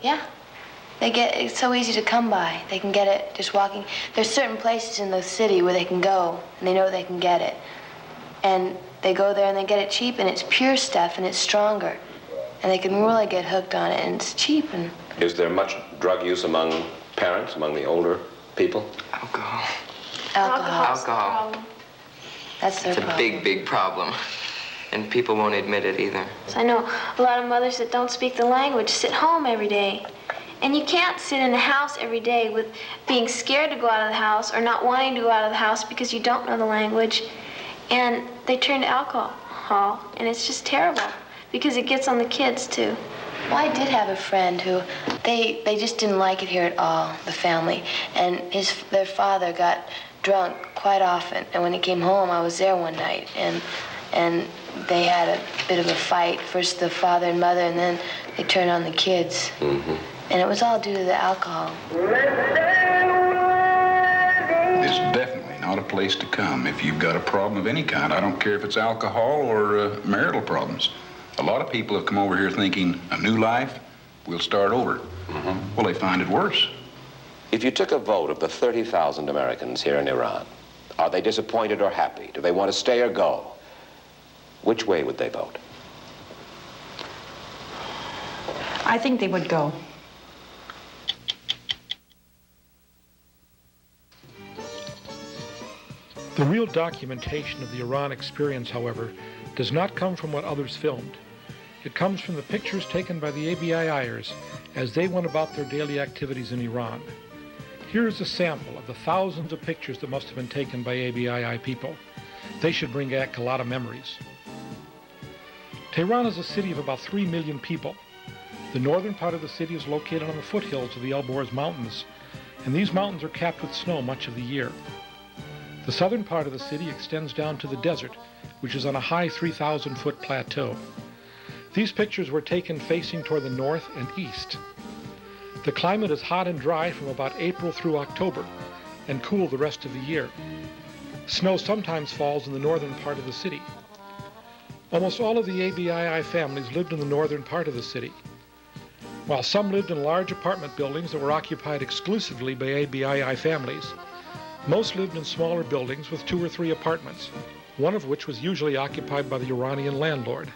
Yeah. It's so easy to come by. They can get it just walking. There's certain places in the city where they can go, and they know they can get it. And they go there and they get it cheap, and it's pure stuff, and it's stronger. And they can really get hooked on it, and it's cheap. And is there much drug use among parents, among the older people? Alcohol. Alcohol. That's their problem. It's a big problem. And people won't admit it either. So I know a lot of mothers that don't speak the language sit home every day. And you can't sit in the house every day with being scared to go out of the house or not wanting to go out of the house because you don't know the language. And they turn to alcohol, and it's just terrible because it gets on the kids too. Well, I did have a friend who, they just didn't like it here at all, the family. And their father got drunk quite often. And when he came home, I was there one night, and they had a bit of a fight. First the father and mother, and then they turned on the kids. Mm-hmm. And it was all due to the alcohol. It's definitely not a place to come if you've got a problem of any kind. I don't care if it's alcohol or marital problems. A lot of people have come over here thinking a new life, we'll start over. Mm-hmm. Well, they find it worse. If you took a vote of the 30,000 Americans here in Iran, are they disappointed or happy? Do they want to stay or go? Which way would they vote? I think they would go. The real documentation of the Iran experience, however, does not come from what others filmed. It comes from the pictures taken by the ABIIers as they went about their daily activities in Iran. Here is a sample of the thousands of pictures that must have been taken by ABII people. They should bring back a lot of memories. Tehran is a city of about 3 million people. The northern part of the city is located on the foothills of the Elborz Mountains, and these mountains are capped with snow much of the year. The southern part of the city extends down to the desert, which is on a high 3,000-foot plateau. These pictures were taken facing toward the north and east. The climate is hot and dry from about April through October, and cool the rest of the year. Snow sometimes falls in the northern part of the city. Almost all of the ABII families lived in the northern part of the city. While some lived in large apartment buildings that were occupied exclusively by ABII families, most lived in smaller buildings with 2 or 3 apartments, one of which was usually occupied by the Iranian landlord.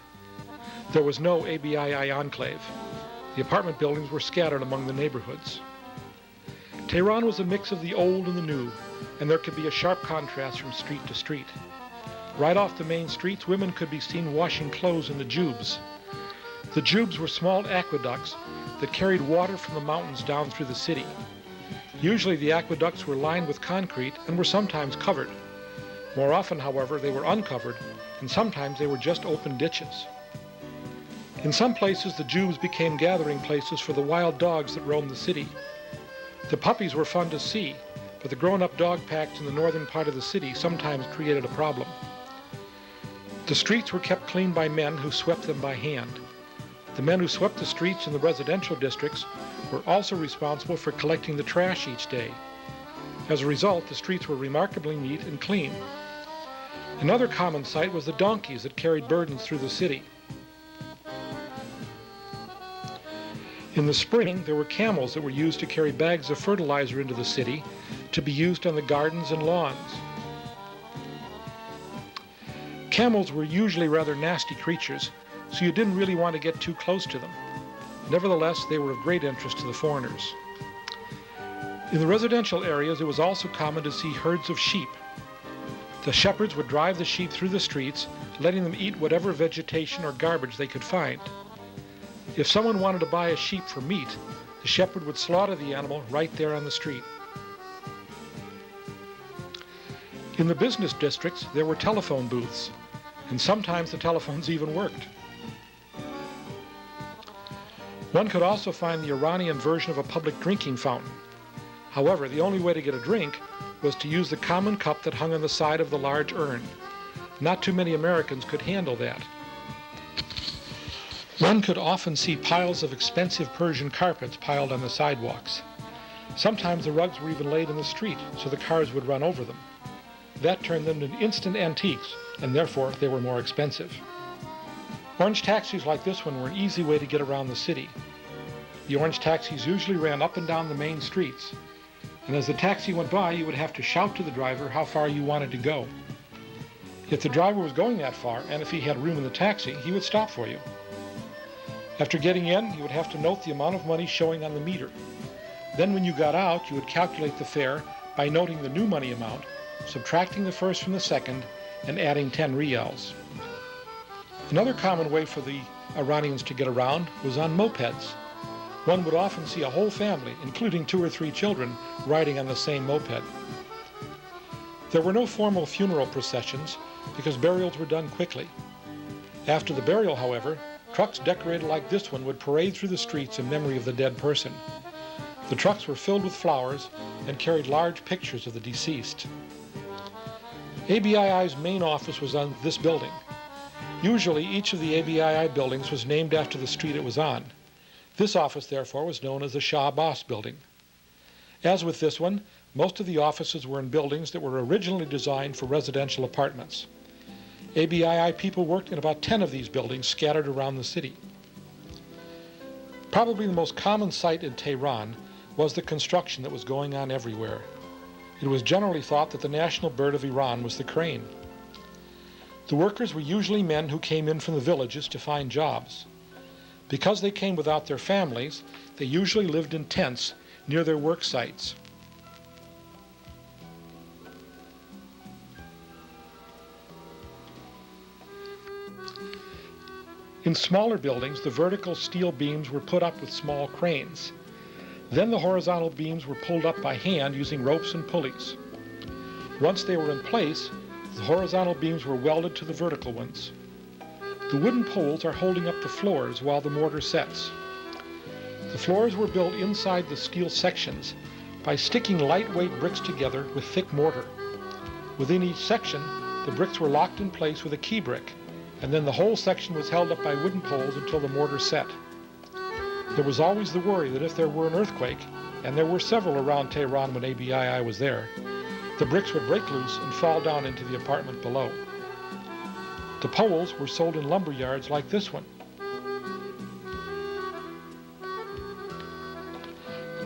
There was no ABII enclave. The apartment buildings were scattered among the neighborhoods. Tehran was a mix of the old and the new, and there could be a sharp contrast from street to street. Right off the main streets, women could be seen washing clothes in the jubes. The jubes were small aqueducts that carried water from the mountains down through the city. Usually the aqueducts were lined with concrete and were sometimes covered. More often, however, they were uncovered, and sometimes they were just open ditches. In some places, the jubes became gathering places for the wild dogs that roamed the city. The puppies were fun to see, but the grown-up dog packs in the northern part of the city sometimes created a problem. The streets were kept clean by men who swept them by hand. The men who swept the streets in the residential districts were also responsible for collecting the trash each day. As a result, the streets were remarkably neat and clean. Another common sight was the donkeys that carried burdens through the city. In the spring, there were camels that were used to carry bags of fertilizer into the city to be used on the gardens and lawns. Camels were usually rather nasty creatures, so you didn't really want to get too close to them. Nevertheless, they were of great interest to the foreigners. In the residential areas, it was also common to see herds of sheep. The shepherds would drive the sheep through the streets, letting them eat whatever vegetation or garbage they could find. If someone wanted to buy a sheep for meat, the shepherd would slaughter the animal right there on the street. In the business districts, there were telephone booths, and sometimes the telephones even worked. One could also find the Iranian version of a public drinking fountain. However, the only way to get a drink was to use the common cup that hung on the side of the large urn. Not too many Americans could handle that. One could often see piles of expensive Persian carpets piled on the sidewalks. Sometimes the rugs were even laid in the street so the cars would run over them. That turned them into instant antiques, and therefore they were more expensive. Orange taxis like this one were an easy way to get around the city. The orange taxis usually ran up and down the main streets, and as the taxi went by, you would have to shout to the driver how far you wanted to go. If the driver was going that far, and if he had room in the taxi, he would stop for you. After getting in, you would have to note the amount of money showing on the meter. Then when you got out, you would calculate the fare by noting the new money amount, subtracting the first from the second, and adding 10 rials. Another common way for the Iranians to get around was on mopeds. One would often see a whole family, including 2 or 3 children, riding on the same moped. There were no formal funeral processions because burials were done quickly. After the burial, however, trucks decorated like this one would parade through the streets in memory of the dead person. The trucks were filled with flowers and carried large pictures of the deceased. ABII's main office was on this building. Usually, each of the ABII buildings was named after the street it was on. This office, therefore, was known as the Shah Abbas building. As with this one, most of the offices were in buildings that were originally designed for residential apartments. ABII people worked in about 10 of these buildings scattered around the city. Probably the most common sight in Tehran was the construction that was going on everywhere. It was generally thought that the national bird of Iran was the crane. The workers were usually men who came in from the villages to find jobs. Because they came without their families, they usually lived in tents near their work sites. In smaller buildings, the vertical steel beams were put up with small cranes. Then the horizontal beams were pulled up by hand using ropes and pulleys. Once they were in place, the horizontal beams were welded to the vertical ones. The wooden poles are holding up the floors while the mortar sets. The floors were built inside the steel sections by sticking lightweight bricks together with thick mortar. Within each section, the bricks were locked in place with a key brick, and then the whole section was held up by wooden poles until the mortar set. There was always the worry that if there were an earthquake, and there were several around Tehran when ABII was there, the bricks would break loose and fall down into the apartment below. The poles were sold in lumber yards like this one.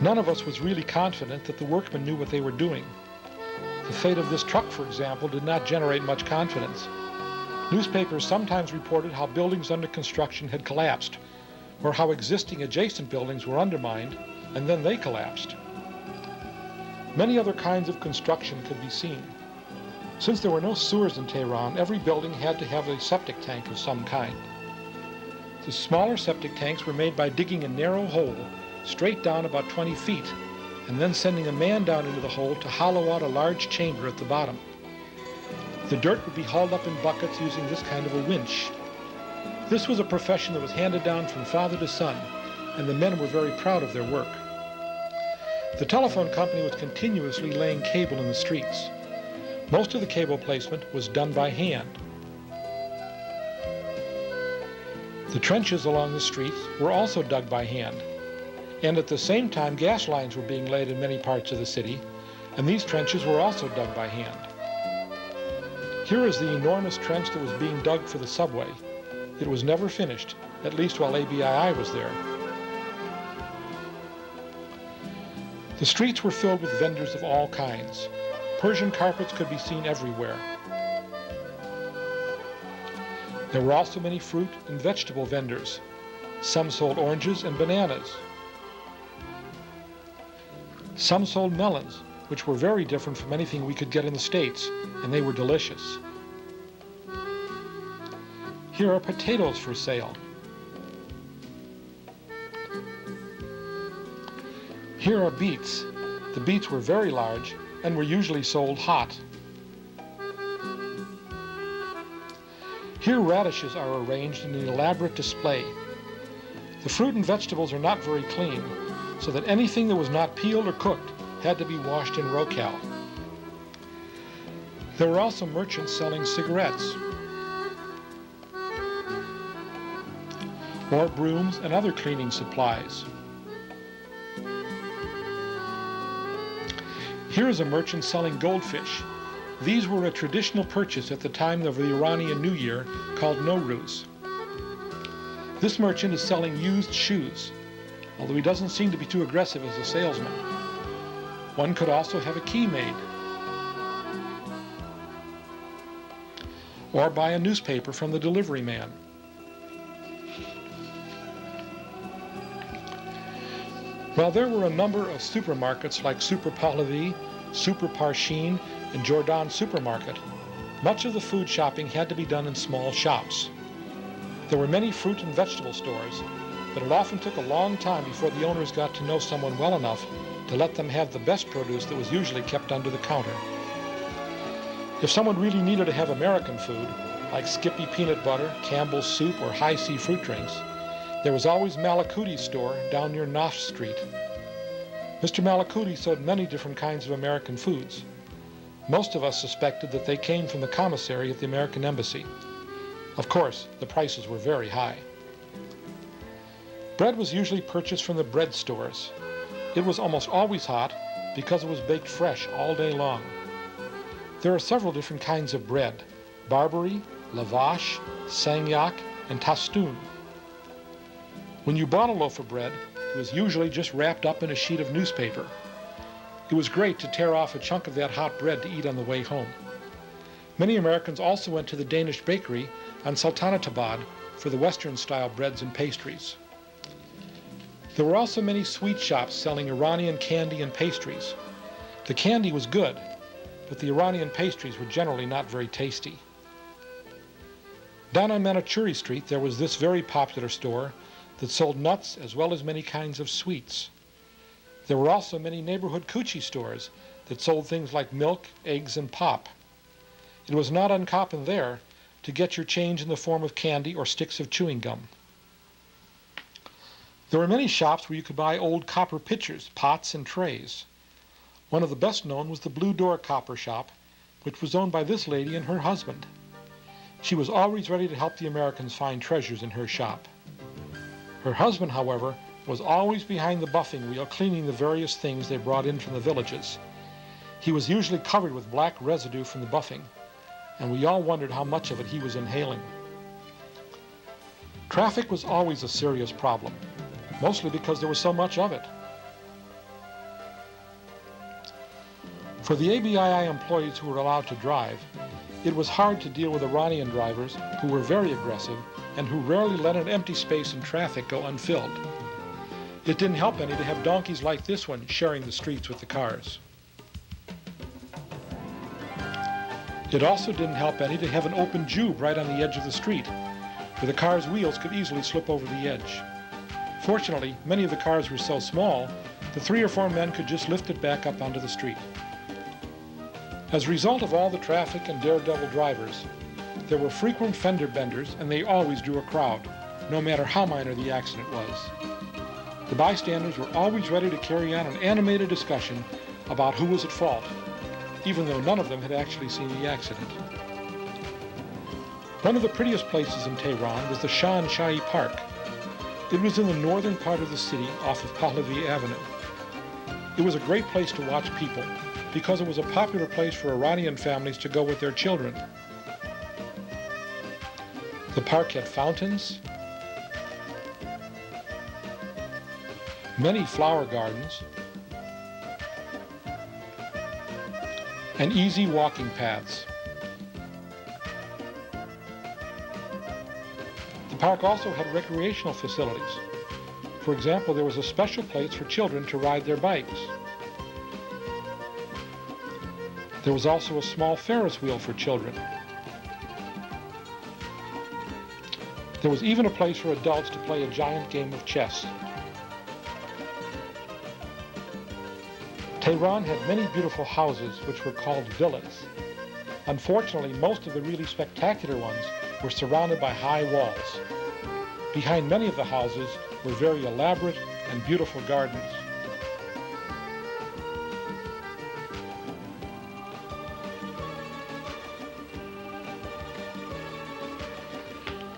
None of us was really confident that the workmen knew what they were doing. The fate of this truck, for example, did not generate much confidence. Newspapers sometimes reported how buildings under construction had collapsed, or how existing adjacent buildings were undermined, and then they collapsed. Many other kinds of construction could be seen. Since there were no sewers in Tehran, every building had to have a septic tank of some kind. The smaller septic tanks were made by digging a narrow hole straight down about 20 feet, and then sending a man down into the hole to hollow out a large chamber at the bottom. The dirt would be hauled up in buckets using this kind of a winch. This was a profession that was handed down from father to son, and the men were very proud of their work. The telephone company was continuously laying cable in the streets. Most of the cable placement was done by hand. The trenches along the streets were also dug by hand. And at the same time, gas lines were being laid in many parts of the city, and these trenches were also dug by hand. Here is the enormous trench that was being dug for the subway. It was never finished, at least while ABII was there. The streets were filled with vendors of all kinds. Persian carpets could be seen everywhere. There were also many fruit and vegetable vendors. Some sold oranges and bananas. Some sold melons, which were very different from anything we could get in the States, and they were delicious. Here are potatoes for sale. Here are beets. The beets were very large and were usually sold hot. Here radishes are arranged in an elaborate display. The fruit and vegetables are not very clean, so that anything that was not peeled or cooked had to be washed in Rocal. There were also merchants selling cigarettes, or brooms and other cleaning supplies. Here is a merchant selling goldfish. These were a traditional purchase at the time of the Iranian New Year called Nowruz. This merchant is selling used shoes. although he doesn't seem to be too aggressive as a salesman. One could also have a key made, or buy a newspaper from the delivery man. While there were a number of supermarkets like Super Pahlavi, Super Parshin, and Jordan Supermarket, much of the food shopping had to be done in small shops. There were many fruit and vegetable stores, but it often took a long time before the owners got to know someone well enough to let them have the best produce that was usually kept under the counter. If someone really needed to have American food, like Skippy peanut butter, Campbell's soup, or High C fruit drinks, there was always Malakuti's store down near Nosh Street. Mr. Malakuti sold many different kinds of American foods. Most of us suspected that they came from the commissary at the American Embassy. Of course, the prices were very high. Bread was usually purchased from the bread stores. It was almost always hot because it was baked fresh all day long. There are several different kinds of bread: Barbary, lavash, sangyak, and tastoon. When you bought a loaf of bread, it was usually just wrapped up in a sheet of newspaper. It was great to tear off a chunk of that hot bread to eat on the way home. Many Americans also went to the Danish bakery on Sultanatabad for the Western-style breads and pastries. There were also many sweet shops selling Iranian candy and pastries. The candy was good, but the Iranian pastries were generally not very tasty. Down on Manichuri Street, there was this very popular store that sold nuts as well as many kinds of sweets. There were also many neighborhood coochie stores that sold things like milk, eggs, and pop. It was not uncommon there to get your change in the form of candy or sticks of chewing gum. There were many shops where you could buy old copper pitchers, pots, and trays. One of the best known was the Blue Door Copper Shop, which was owned by this lady and her husband. She was always ready to help the Americans find treasures in her shop. Her husband, however, was always behind the buffing wheel cleaning the various things they brought in from the villages. He was usually covered with black residue from the buffing, and we all wondered how much of it he was inhaling. Traffic was always a serious problem, mostly because there was so much of it. For the ABII employees who were allowed to drive, it was hard to deal with Iranian drivers who were very aggressive and who rarely let an empty space in traffic go unfilled. It didn't help any to have donkeys like this one sharing the streets with the cars. It also didn't help any to have an open jube right on the edge of the street, where the car's wheels could easily slip over the edge. Fortunately, many of the cars were so small that 3 or 4 men could just lift it back up onto the street. As a result of all the traffic and daredevil drivers, there were frequent fender benders, and they always drew a crowd, no matter how minor the accident was. The bystanders were always ready to carry on an animated discussion about who was at fault, even though none of them had actually seen the accident. One of the prettiest places in Tehran was the Shah Shahi Park. It was in the northern part of the city off of Pahlavi Avenue. It was a great place to watch people because it was a popular place for Iranian families to go with their children. The park had fountains, many flower gardens, and easy walking paths. The park also had recreational facilities. For example, there was a special place for children to ride their bikes. There was also a small Ferris wheel for children. There was even a place for adults to play a giant game of chess. Tehran had many beautiful houses which were called villas. Unfortunately, most of the really spectacular ones were surrounded by high walls. Behind many of the houses were very elaborate and beautiful gardens.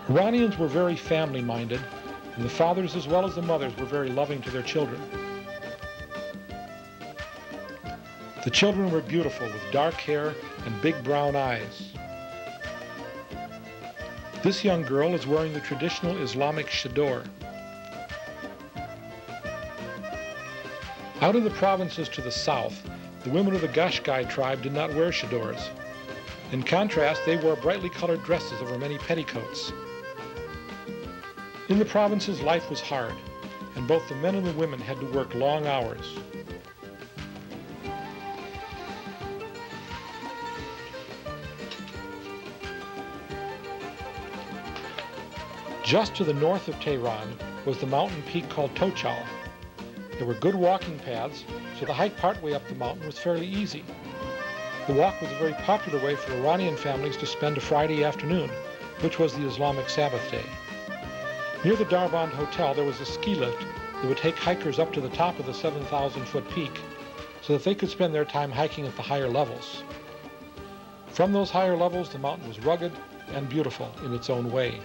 Iranians were very family-minded, and the fathers as well as the mothers were very loving to their children. The children were beautiful with dark hair and big brown eyes. This young girl is wearing the traditional Islamic chador. Out in the provinces to the south, the women of the Qashqai tribe did not wear chadors. In contrast, they wore brightly colored dresses over many petticoats. In the provinces, life was hard, and both the men and the women had to work long hours. Just to the north of Tehran was the mountain peak called Tochal. There were good walking paths, so the hike partway up the mountain was fairly easy. The walk was a very popular way for Iranian families to spend a Friday afternoon, which was the Islamic Sabbath day. Near the Darband Hotel, there was a ski lift that would take hikers up to the top of the 7,000-foot peak so that they could spend their time hiking at the higher levels. From those higher levels, the mountain was rugged and beautiful in its own way.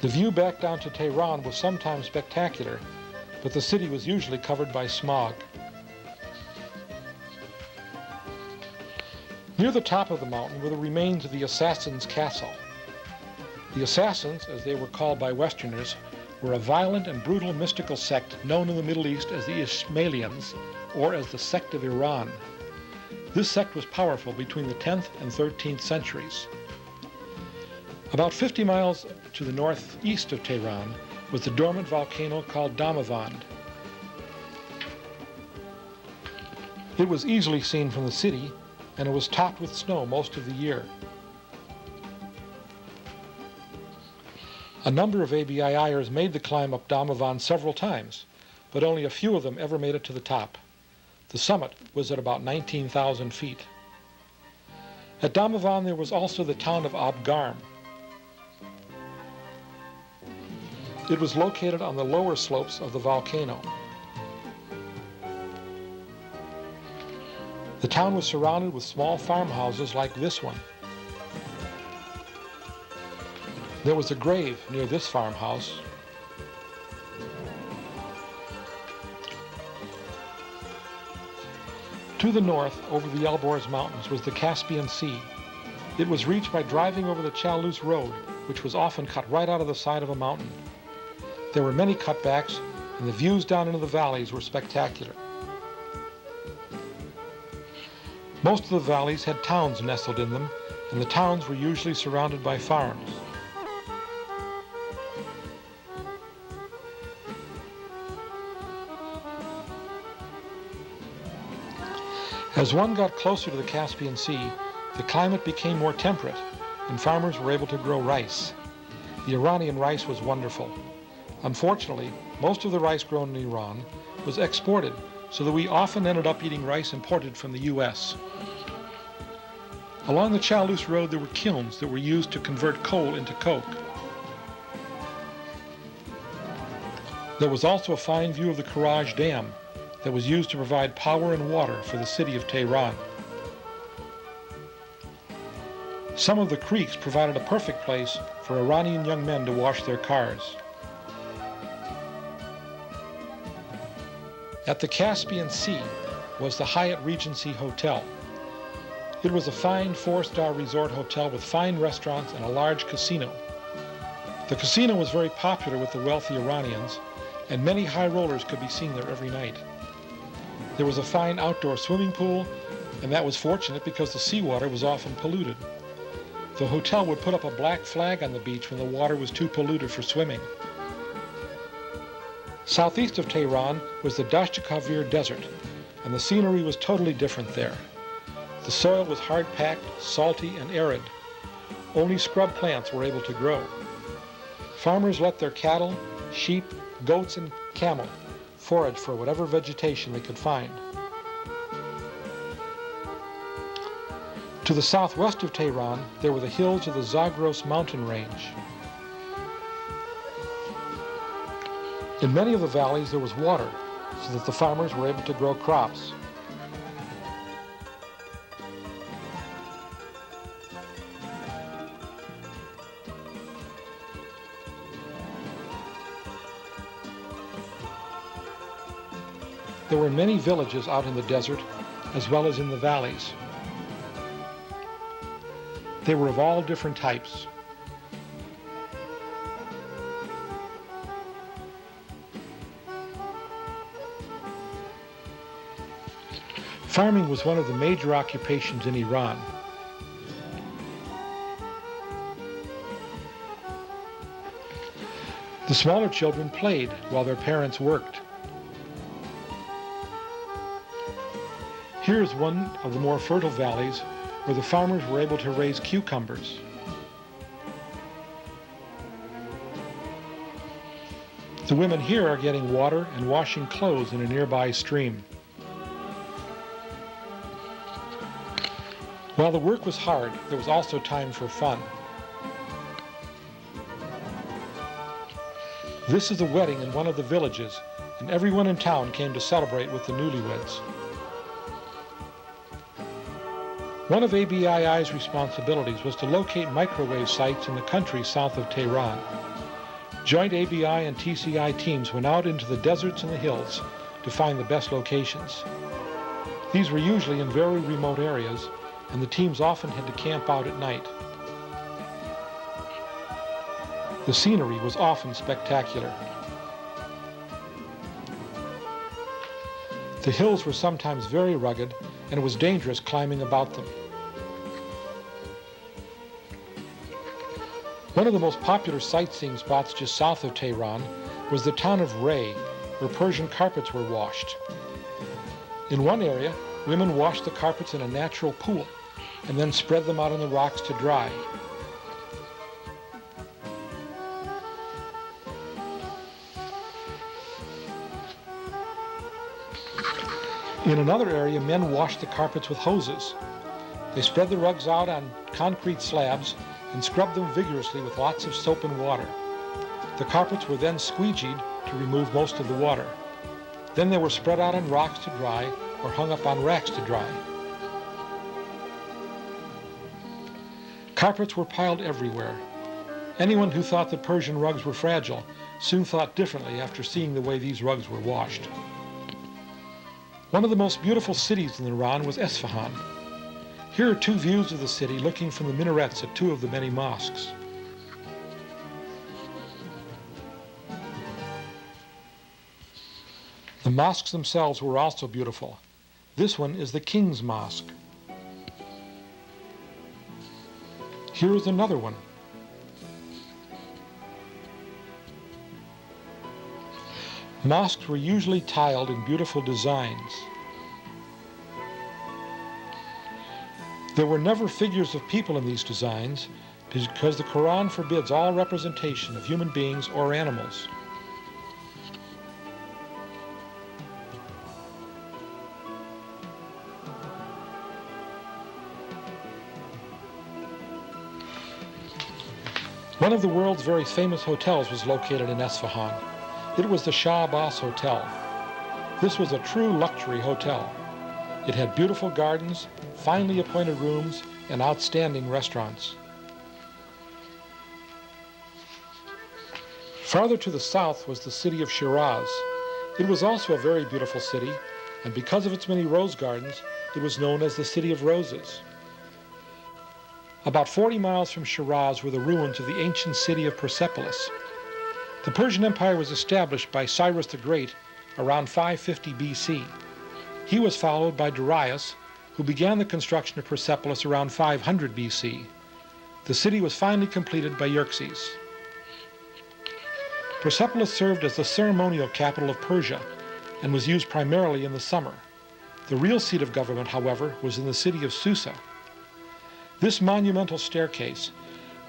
The view back down to Tehran was sometimes spectacular, but the city was usually covered by smog. Near the top of the mountain were the remains of the Assassins' Castle. The Assassins, as they were called by Westerners, were a violent and brutal mystical sect known in the Middle East as the Ismailians, or as the sect of Iran. This sect was powerful between the 10th and 13th centuries. About 50 miles to the northeast of Tehran was the dormant volcano called Damavand. It was easily seen from the city, and it was topped with snow most of the year. A number of ABIIers made the climb up Damavand several times, but only a few of them ever made it to the top. The summit was at about 19,000 feet. At Damavand there was also the town of Abgarm. It was located on the lower slopes of the volcano. The town was surrounded with small farmhouses like this one. There was a grave near this farmhouse. To the north, over the Elborz Mountains, was the Caspian Sea. It was reached by driving over the Chalus Road, which was often cut right out of the side of a mountain. There were many cutbacks, and the views down into the valleys were spectacular. Most of the valleys had towns nestled in them, and the towns were usually surrounded by farms. As one got closer to the Caspian Sea, the climate became more temperate, and farmers were able to grow rice. The Iranian rice was wonderful. Unfortunately, most of the rice grown in Iran was exported, so that we often ended up eating rice imported from the U.S. Along the Chalus Road there were kilns that were used to convert coal into coke. There was also a fine view of the Karaj Dam that was used to provide power and water for the city of Tehran. Some of the creeks provided a perfect place for Iranian young men to wash their cars. At the Caspian Sea was the Hyatt Regency Hotel. It was a fine 4-star resort hotel with fine restaurants and a large casino. The casino was very popular with the wealthy Iranians, and many high rollers could be seen there every night. There was a fine outdoor swimming pool, and that was fortunate because the seawater was often polluted. The hotel would put up a black flag on the beach when the water was too polluted for swimming. Southeast of Tehran was the Dasht-e-Kavir Desert, and the scenery was totally different there. The soil was hard-packed, salty, and arid. Only scrub plants were able to grow. Farmers let their cattle, sheep, goats, and camel forage for whatever vegetation they could find. To the southwest of Tehran, there were the hills of the Zagros mountain range. In many of the valleys there was water, so that the farmers were able to grow crops. There were many villages out in the desert, as well as in the valleys. They were of all different types. Farming was one of the major occupations in Iran. The smaller children played while their parents worked. Here is one of the more fertile valleys where the farmers were able to raise cucumbers. The women here are getting water and washing clothes in a nearby stream. While the work was hard, there was also time for fun. This is a wedding in one of the villages, and everyone in town came to celebrate with the newlyweds. One of ABII's responsibilities was to locate microwave sites in the country south of Tehran. Joint ABI and TCI teams went out into the deserts and the hills to find the best locations. These were usually in very remote areas, and the teams often had to camp out at night. The scenery was often spectacular. The hills were sometimes very rugged, and it was dangerous climbing about them. One of the most popular sightseeing spots just south of Tehran was the town of Ray, where Persian carpets were washed. In one area, women washed the carpets in a natural pool and then spread them out on the rocks to dry. In another area, men washed the carpets with hoses. They spread the rugs out on concrete slabs and scrubbed them vigorously with lots of soap and water. The carpets were then squeegeed to remove most of the water. Then they were spread out on rocks to dry or hung up on racks to dry. Carpets were piled everywhere. Anyone who thought that Persian rugs were fragile soon thought differently after seeing the way these rugs were washed. One of the most beautiful cities in Iran was Isfahan. Here are two views of the city looking from the minarets at two of the many mosques. The mosques themselves were also beautiful. This one is the King's Mosque. Here is another one. Mosques were usually tiled in beautiful designs. There were never figures of people in these designs because the Quran forbids all representation of human beings or animals. One of the world's very famous hotels was located in Isfahan. It was the Shah Abbas Hotel. This was a true luxury hotel. It had beautiful gardens, finely appointed rooms, and outstanding restaurants. Farther to the south was the city of Shiraz. It was also a very beautiful city, and because of its many rose gardens, it was known as the City of Roses. About 40 miles from Shiraz were the ruins of the ancient city of Persepolis. The Persian Empire was established by Cyrus the Great around 550 BC. He was followed by Darius, who began the construction of Persepolis around 500 BC. The city was finally completed by Xerxes. Persepolis served as the ceremonial capital of Persia and was used primarily in the summer. The real seat of government, however, was in the city of Susa. This monumental staircase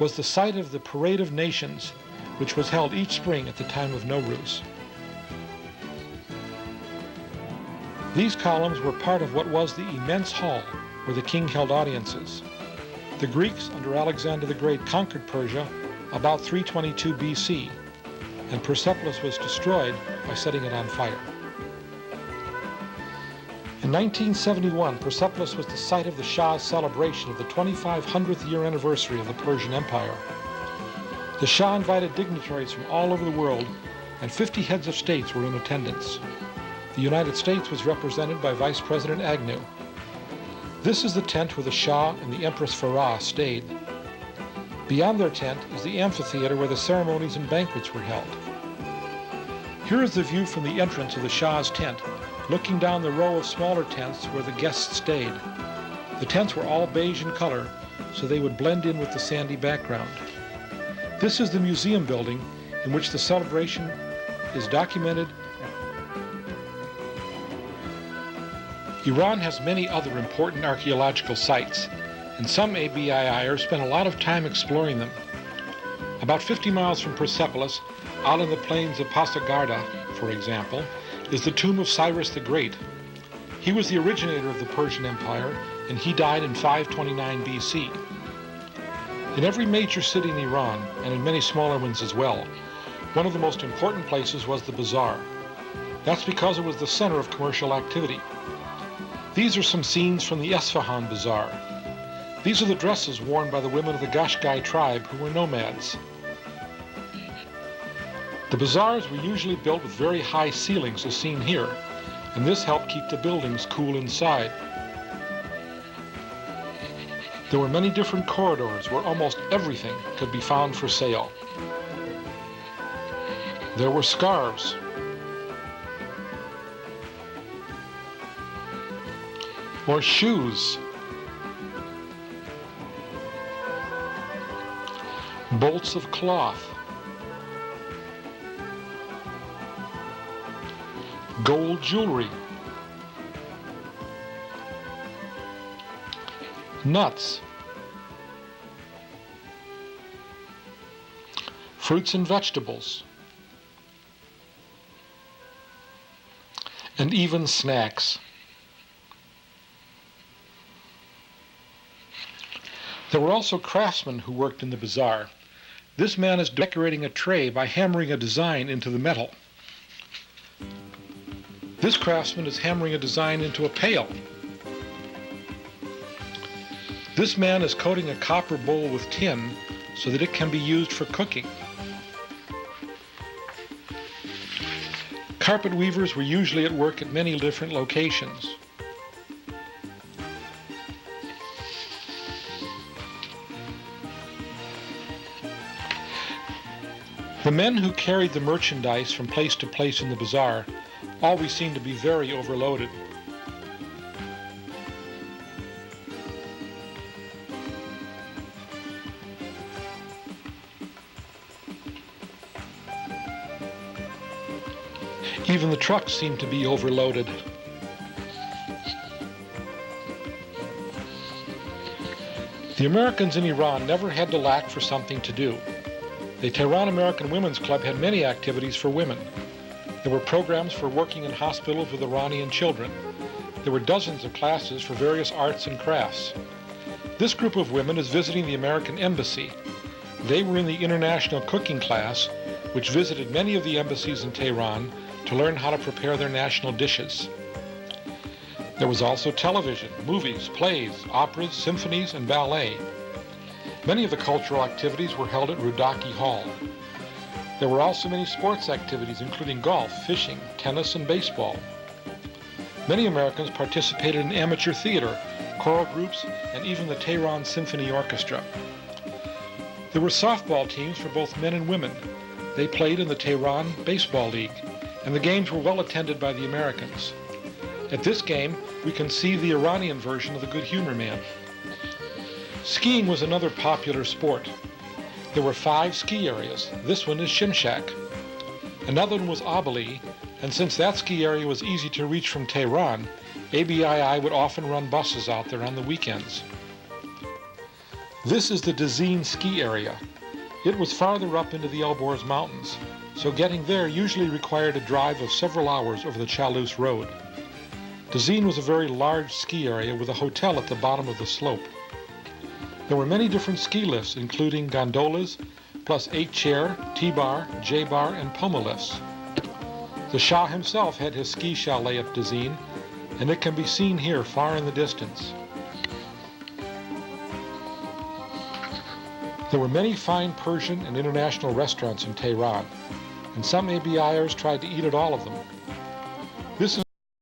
was the site of the Parade of Nations, which was held each spring at the time of Nowruz. These columns were part of what was the immense hall where the king held audiences. The Greeks under Alexander the Great conquered Persia about 322 BC, and Persepolis was destroyed by setting it on fire. In 1971, Persepolis was the site of the Shah's celebration of the 2500th year anniversary of the Persian Empire. The Shah invited dignitaries from all over the world, and 50 heads of states were in attendance. The United States was represented by Vice President Agnew. This is the tent where the Shah and the Empress Farah stayed. Beyond their tent is the amphitheater where the ceremonies and banquets were held. Here is the view from the entrance of the Shah's tent, looking down the row of smaller tents where the guests stayed. The tents were all beige in color, so they would blend in with the sandy background. This is the museum building in which the celebration is documented. Iran has many other important archaeological sites, and some ABIIers spend a lot of time exploring them. About 50 miles from Persepolis, out in the plains of Pasargada, for example, is the tomb of Cyrus the Great. He was the originator of the Persian Empire, and he died in 529 BC. In every major city in Iran, and in many smaller ones as well, one of the most important places was the bazaar. That's because it was the center of commercial activity. These are some scenes from the Esfahan Bazaar. These are the dresses worn by the women of the Qashqai tribe who were nomads. The bazaars were usually built with very high ceilings as seen here, and this helped keep the buildings cool inside. There were many different corridors where almost everything could be found for sale. There were scarves, or shoes, bolts of cloth, gold jewelry, nuts, fruits and vegetables, and even snacks. There were also craftsmen who worked in the bazaar. This man is decorating a tray by hammering a design into the metal. This craftsman is hammering a design into a pail. This man is coating a copper bowl with tin so that it can be used for cooking. Carpet weavers were usually at work at many different locations. The men who carried the merchandise from place to place in the bazaar always seemed to be very overloaded. Even the trucks seemed to be overloaded. The Americans in Iran never had to lack for something to do. The Tehran American Women's Club had many activities for women. There were programs for working in hospitals with Iranian children. There were dozens of classes for various arts and crafts. This group of women is visiting the American Embassy. They were in the international cooking class, which visited many of the embassies in Tehran to learn how to prepare their national dishes. There was also television, movies, plays, operas, symphonies, and ballet. Many of the cultural activities were held at Rudaki Hall. There were also many sports activities, including golf, fishing, tennis, and baseball. Many Americans participated in amateur theater, choral groups, and even the Tehran Symphony Orchestra. There were softball teams for both men and women. They played in the Tehran Baseball League, and the games were well attended by the Americans. At this game, we can see the Iranian version of the Good Humor Man. Skiing was another popular sport. There were 5 ski areas. This one is Shimshak. Another one was ABII, and since that ski area was easy to reach from Tehran, ABII would often run buses out there on the weekends. This is the Dezeen ski area. It was farther up into the Elborz Mountains, so getting there usually required a drive of several hours over the Chalus Road. Dezeen was a very large ski area with a hotel at the bottom of the slope. There were many different ski lifts, including gondolas, plus 8-chair, T-bar, J-bar, and Poma lifts. The Shah himself had his ski chalet at Dezeen, and it can be seen here far in the distance. There were many fine Persian and international restaurants in Tehran, and some ABIers tried to eat at all of them.